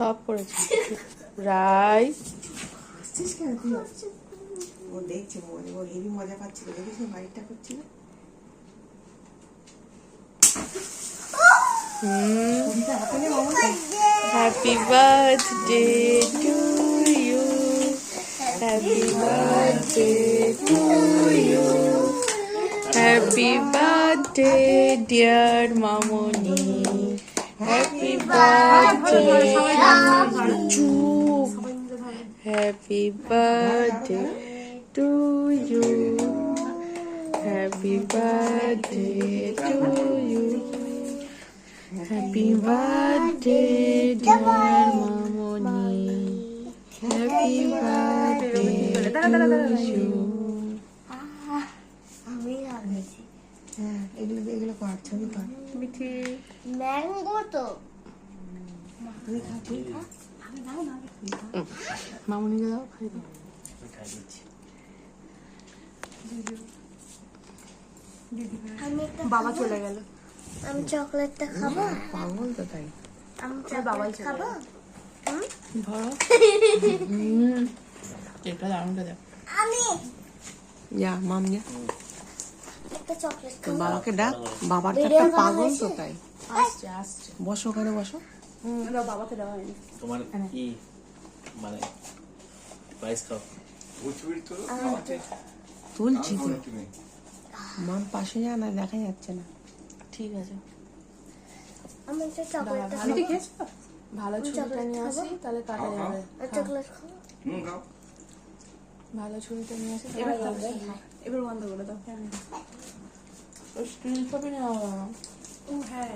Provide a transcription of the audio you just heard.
সব করেছি রাই হাসছিস কেন তুই? ও দেখছে মজা, ও হেভি মজা পাচ্ছিল, দেখেছিস বাড়িটা করছিল। ছুরিটা হাতে নে মামা। Happy birthday to you, happy birthday to you, happy birthday dear Mamoni, happy birthday চুপ, happy birthday to you, happy birthday to you, happy birthday dear Mamoni, happy birthday to you. আমি আনেছি হ্যাঁ, এগুলো এগুলো কর, ছবি কর। মিঠি ম্যাঙ্গো তো তুই খা, তুই খা। মামনিকে দাও, খাই দাও। আমি একটা বাবা চলে গেল। আমি চকলেটটা খাবো। পাগল তো তাই। আমি বাবাই চকলেট চলে খাবো। ধরো এটা দারুণটা দেখ। আমি যা মাম যা, একটা চকলেট তোর খাবো। বাবাকে ডাক। বাবার তো ভিডিও একটা করা পাগল তো হয়েছে? তাই। আসছে আসছে। বসো ওখানে, বসো। বাবাকে দেওয়া হয়নি। তোমার কি মানে প্রাইস খাও তুলছি তো। মাম পাশে যা না, দেখা যাচ্ছে না। ঠিক আছে, আমি একটা চকলেটটা ভালো খাবো। খেয়েছো? ভালো ছুরিটা চকলেট নিয়ে খাবো? আসি, তাহলে কাটা যাবে। আর চকলেট খাবো। ভালো ছুরিটা নিয়ে আসি, এবার তাহলে বন্ধ কাটা যাবে। এবার বন্ধ করে দাও। ওই স্টিল ছবি নেওয়া হবে না। হ্যাঁ